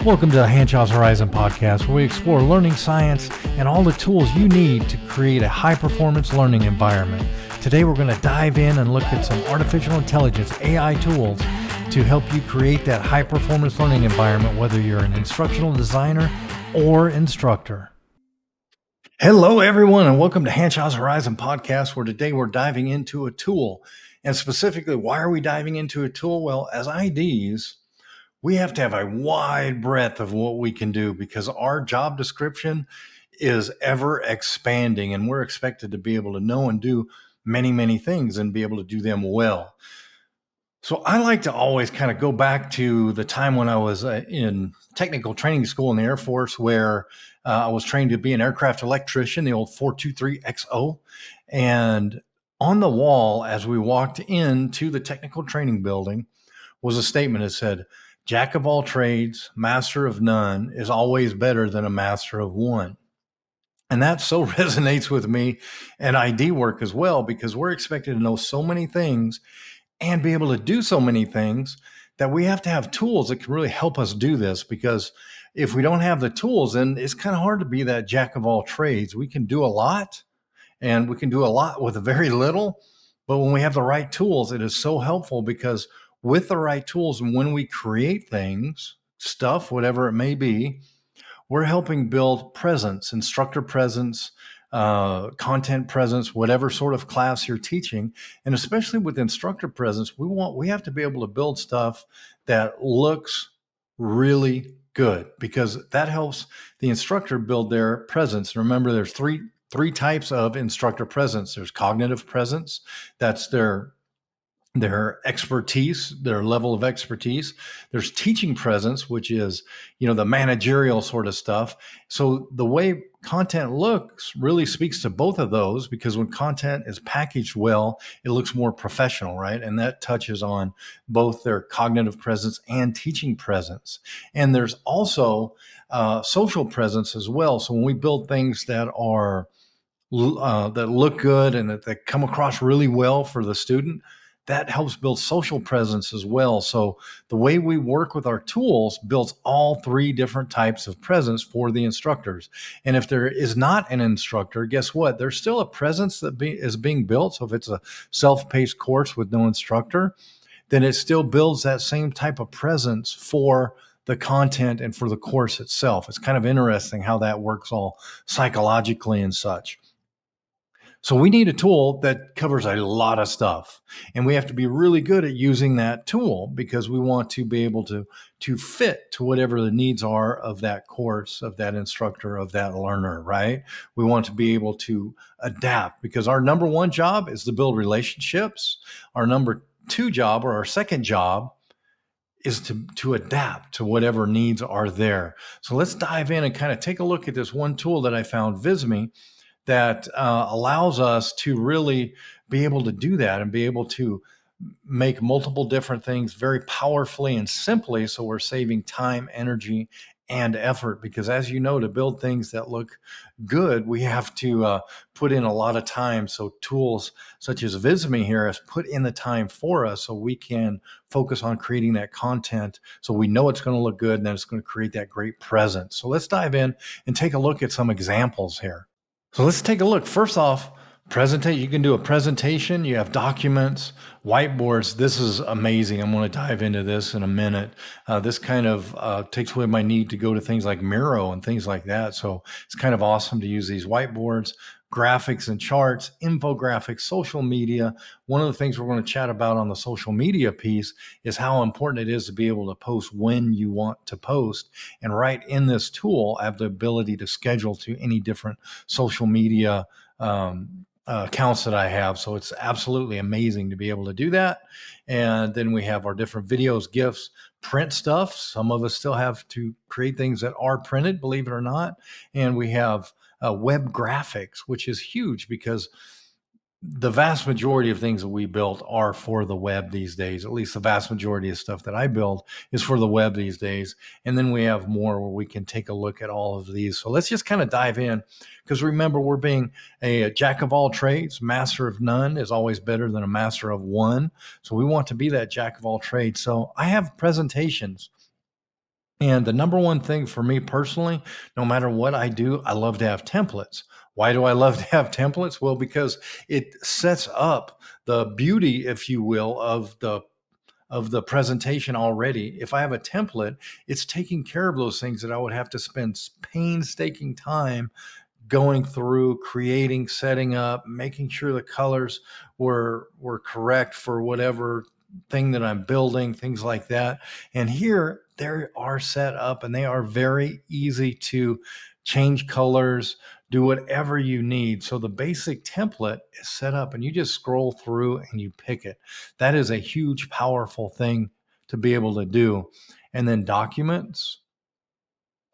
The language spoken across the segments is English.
Welcome to the Hanshaw's Horizon podcast, where we explore learning science and all the tools you need to create a high-performance learning environment. Today, we're going to dive in and look at some artificial intelligence, AI tools, to help you create that high-performance learning environment, whether you're an instructional designer or instructor. Hello, everyone, and welcome to Hanshaw's Horizon podcast, where today we're diving into a tool. And specifically, why are we diving into a tool? Well, as IDs, we have to have a wide breadth of what we can do because our job description is ever expanding, and we're expected to be able to know and do many things and be able to do them well. So I like to always kind of go back to the time when I was in technical training school in the Air Force, where I was trained to be an aircraft electrician, the old 423XO. And on the wall, as we walked into the technical training building, was a statement that said, "Jack of all trades, master of none is always better than a master of one." And that so resonates with me and ID work as well, because we're expected to know so many things and be able to do so many things that we have to have tools that can really help us do this. Because if we don't have the tools, then it's kind of hard to be that jack of all trades. We can do a lot, and we can do a lot with very little. But when we have the right tools, it is so helpful, because with the right tools, and when we create things, stuff, whatever it may be, we're helping build presence, instructor presence, content presence, whatever sort of class you're teaching. And especially with instructor presence, we have to be able to build stuff that looks really good, because that helps the instructor build their presence. And remember, there's three types of instructor presence. There's cognitive presence. That's their expertise, their level of expertise. There's teaching presence, which is, the managerial sort of stuff. So the way content looks really speaks to both of those, because when content is packaged well, it looks more professional, right? And that touches on both their cognitive presence and teaching presence. And there's also social presence as well. So when we build things that are that look good and that come across really well for the student, that helps build social presence as well. So the way we work with our tools builds all three different types of presence for the instructors. And if there is not an instructor, guess what? There's still a presence that is being built. So if it's a self-paced course with no instructor, then it still builds that same type of presence for the content and for the course itself. It's kind of interesting how that works all psychologically and such. So we need a tool that covers a lot of stuff, and we have to be really good at using that tool, because we want to be able to fit to whatever the needs are of that course, of that instructor, of that learner, right? We want to be able to adapt, because our number one job is to build relationships. Our number two job, or our second job, is to adapt to whatever needs are there. So let's dive in and kind of take a look at this one tool that I found, Visme, that allows us to really be able to do that and be able to make multiple different things very powerfully and simply. So we're saving time, energy, and effort, because as you know, to build things that look good, we have to put in a lot of time. So tools such as Visme here has put in the time for us, so we can focus on creating that content, so we know it's going to look good and then it's going to create that great presence. So let's dive in and take a look at some examples here. So let's take a look. First off, presentation. You can do a presentation. You have documents, whiteboards. This is amazing. I'm going to dive into this in a minute. This kind of takes away my need to go to things like Miro and things like that. So it's kind of awesome to use these whiteboards, graphics and charts, infographics, social media. One of the things we're going to chat about on the social media piece is how important it is to be able to post when you want to post. And right in this tool, I have the ability to schedule to any different social media accounts that I have. So it's absolutely amazing to be able to do that. And then we have our different videos, GIFs, print stuff. Some of us still have to create things that are printed, believe it or not. And we have web graphics, which is huge, because the vast majority of things that we build are for the web these days. At least the vast majority of stuff that I build is for the web these days. And then we have more where we can take a look at all of these. So let's just kind of dive in, because remember, we're being a jack of all trades. Master of none is always better than a master of one. So we want to be that jack of all trades. So I have presentations. And the number one thing for me personally, no matter what I do, I love to have templates. Why do I love to have templates? Well, because it sets up the beauty, if you will, of the presentation already. If I have a template, it's taking care of those things that I would have to spend painstaking time going through, creating, setting up, making sure the colors were correct for whatever thing that I'm building, things like that. And here they are set up and they are very easy to change colors, do whatever you need. So the basic template is set up and you just scroll through and you pick it. That is a huge, powerful thing to be able to do. And then documents.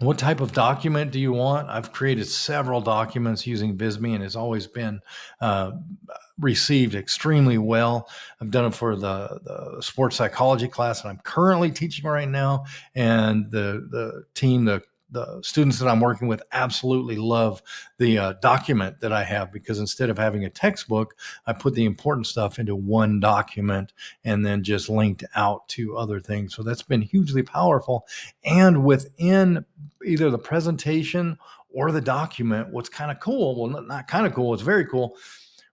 What type of document do you want? I've created several documents using Visme, and it's always been uh, received extremely well. I've done it for the sports psychology class that I'm currently teaching right now, and the team, the students that I'm working with absolutely love the document that I have, because instead of having a textbook, I put the important stuff into one document and then just linked out to other things. So that's been hugely powerful. And within either the presentation or the document, what's kind of cool, well, not kind of cool, it's very cool.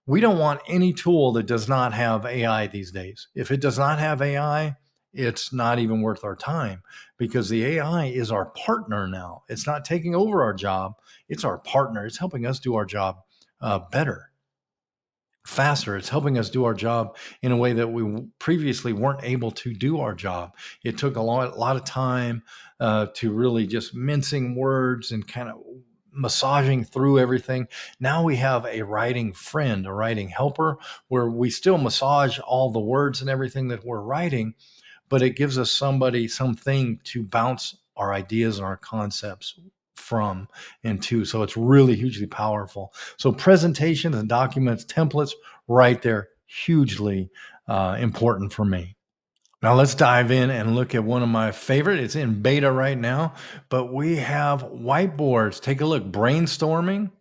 We don't want any tool that does not have AI these days. If it does not have AI, it's not even worth our time, because the AI is our partner now. It's not taking over our job, it's our partner. It's helping us do our job better, faster. It's helping us do our job in a way that we previously weren't able to do our job. It took a lot of time to really just mincing words and kind of massaging through everything. Now we have a writing friend, a writing helper, where we still massage all the words and everything that we're writing, but it gives us something to bounce our ideas and our concepts from and to. So it's really hugely powerful. So presentations and documents, templates, right there, hugely important for me. Now let's dive in and look at one of my favorite. It's in beta right now, but we have whiteboards. Take a look. Brainstorming.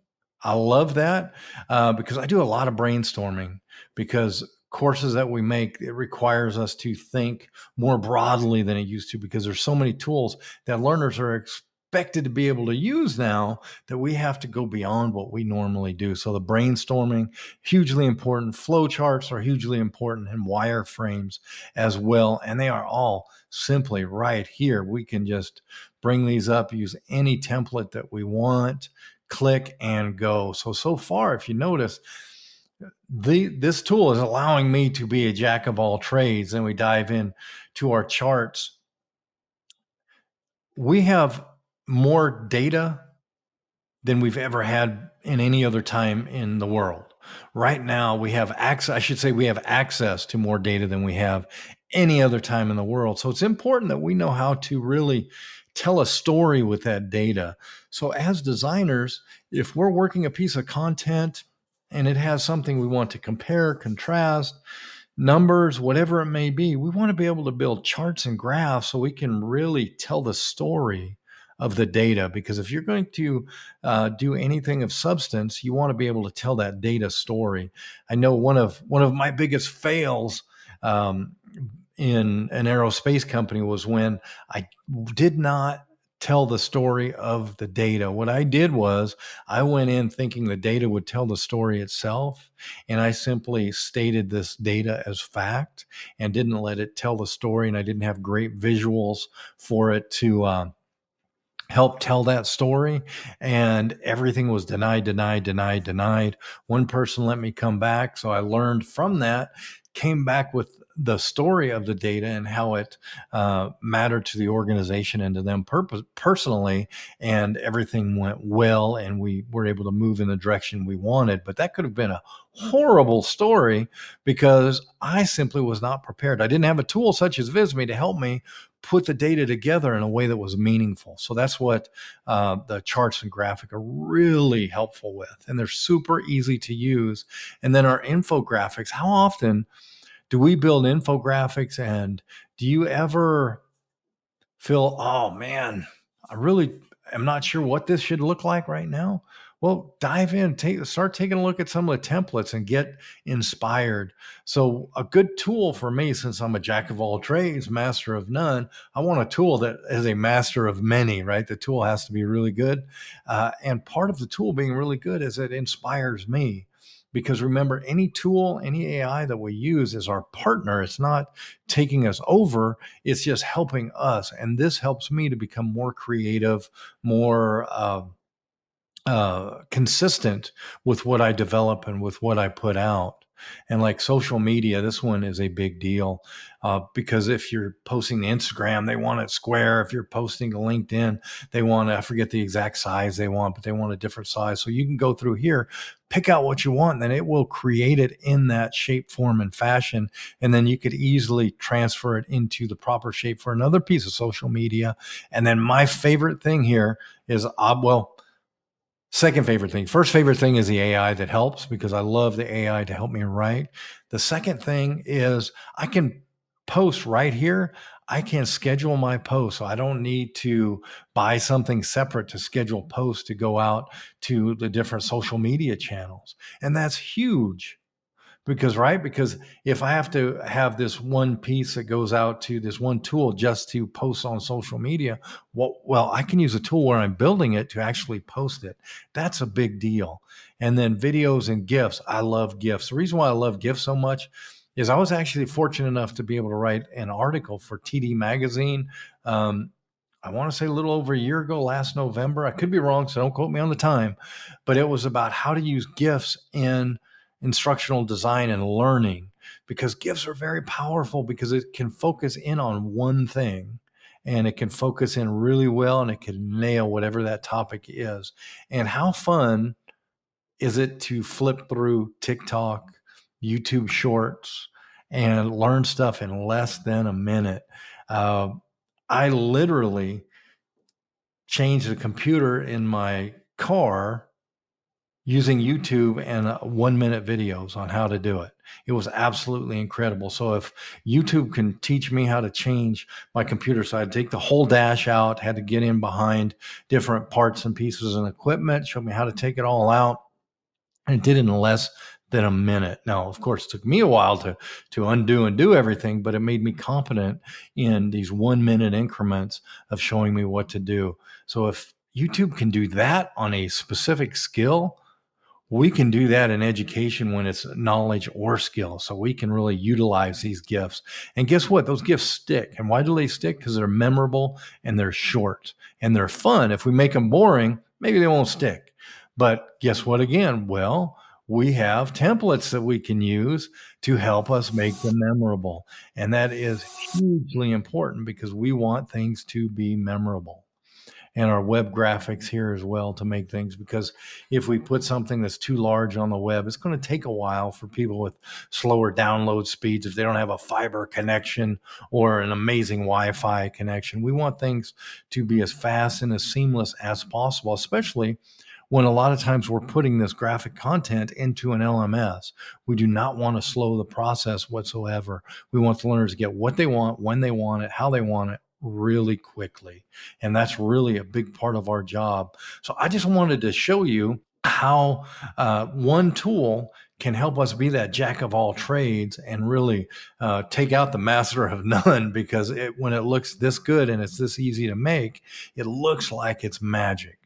I love that because I do a lot of brainstorming, because courses that we make, it requires us to think more broadly than it used to, because there's so many tools that learners are expected to be able to use now that we have to go beyond what we normally do. So the brainstorming, hugely important. Flow charts are hugely important, and wireframes as well. And they are all simply right here. We can just bring these up, use any template that we want, click and go. So far, if you notice, this tool is allowing me to be a jack of all trades. And we dive in to our charts. We have more data than we've ever had in any other time in the world. Right now, we have access, I should say, we have access to more data than we have any other time in the world. So it's important that we know how to really tell a story with that data. So, as designers, if we're working a piece of content and it has something we want to compare, contrast, numbers, whatever it may be, we want to be able to build charts and graphs so we can really tell the story of the data. Because if you're going to do anything of substance, you want to be able to tell that data story. I know one of my biggest fails um, in an aerospace company was when I did not tell the story of the data. What I did was I went in thinking the data would tell the story itself, and I simply stated this data as fact and didn't let it tell the story, and I didn't have great visuals for it to help tell that story. And everything was denied, denied, denied, denied. One person let me come back, so I learned from that, came back with the story of the data and how it mattered to the organization and to them personally, and everything went well and we were able to move in the direction we wanted. But that could have been a horrible story because I simply was not prepared. I didn't have a tool such as Visme to help me put the data together in a way that was meaningful. So that's what the charts and graphic are really helpful with. And they're super easy to use. And then our infographics, how often do we build infographics, and do you ever feel, oh man, I really am not sure what this should look like right now? Well, dive in, start taking a look at some of the templates and get inspired. So, a good tool for me, since I'm a jack of all trades, master of none, I want a tool that is a master of many, right? The tool has to be really good. And part of the tool being really good is it inspires me. Because remember, any tool, any AI that we use is our partner. It's not taking us over, it's just helping us. And this helps me to become more creative, more consistent with what I develop and with what I put out. And like social media, this one is a big deal because if you're posting to Instagram, they want it square. If you're posting to LinkedIn, they want, I forget the exact size they want, but they want a different size. So you can go through here, pick out what you want, and then it will create it in that shape, form, and fashion. And then you could easily transfer it into the proper shape for another piece of social media. And then my favorite thing here is, well, second favorite thing. First favorite thing is the AI that helps because I love the AI to help me write. The second thing is I can post right here. I can schedule my post. So I don't need to buy something separate to schedule posts to go out to the different social media channels. And that's huge. Because if I have to have this one piece that goes out to this one tool just to post on social media, well, I can use a tool where I'm building it to actually post it. That's a big deal. And then videos and GIFs. I love GIFs. The reason why I love GIFs so much is I was actually fortunate enough to be able to write an article for TD Magazine. Um, I want to say a little over a year ago, last November. I could be wrong, so don't quote me on the time, but it was about how to use GIFs in instructional design and learning because GIFs are very powerful because it can focus in on one thing and it can focus in really well and it can nail whatever that topic is. And how fun is it to flip through TikTok, YouTube shorts, and learn stuff in less than a minute? Uh, I literally changed the computer in my car using YouTube and 1 minute videos on how to do it. It was absolutely incredible. So if YouTube can teach me how to change my computer, so I'd take the whole dash out, had to get in behind different parts and pieces and equipment, showed me how to take it all out, and it did it in less than a minute. Now, of course, it took me a while to undo and do everything, but it made me competent in these 1 minute increments of showing me what to do. So if YouTube can do that on a specific skill, we can do that in education when it's knowledge or skill. So we can really utilize these gifts. And guess what? Those gifts stick. And why do they stick? Because they're memorable and they're short and they're fun. If we make them boring, maybe they won't stick. But guess what again? Well, we have templates that we can use to help us make them memorable. And that is hugely important because we want things to be memorable and our web graphics here as well to make things, because if we put something that's too large on the web, it's going to take a while for people with slower download speeds if they don't have a fiber connection or an amazing Wi-Fi connection. We want things to be as fast and as seamless as possible, especially when a lot of times we're putting this graphic content into an LMS. We do not want to slow the process whatsoever. We want the learners to get what they want, when they want it, how they want it, really quickly. And that's really a big part of our job. So I just wanted to show you how one tool can help us be that jack of all trades and really take out the master of none, because when it looks this good and it's this easy to make, it looks like it's magic.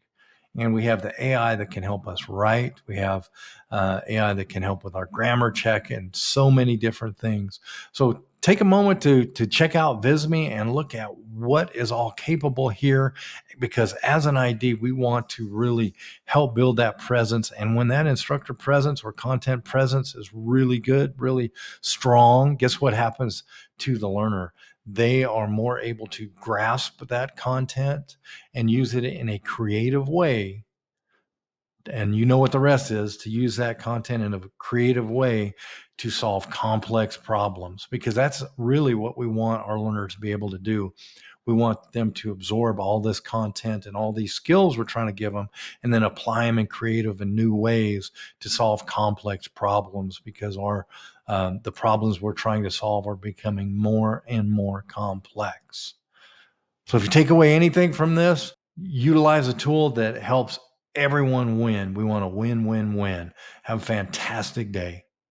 And we have the AI that can help us write. We have AI that can help with our grammar check and so many different things. So take a moment to check out Visme and look at what is all capable here, because as an ID, we want to really help build that presence. And when that instructor presence or content presence is really good, really strong, guess what happens to the learner? They are more able to grasp that content and use it in a creative way. And you know what the rest is, to use that content in a creative way to solve complex problems, because that's really what we want our learners to be able to do. We want them to absorb all this content and all these skills we're trying to give them and then apply them in creative and new ways to solve complex problems, because the problems we're trying to solve are becoming more and more complex. So if you take away anything from this, utilize a tool that helps everyone win. We want to win, win, win. Have a fantastic day.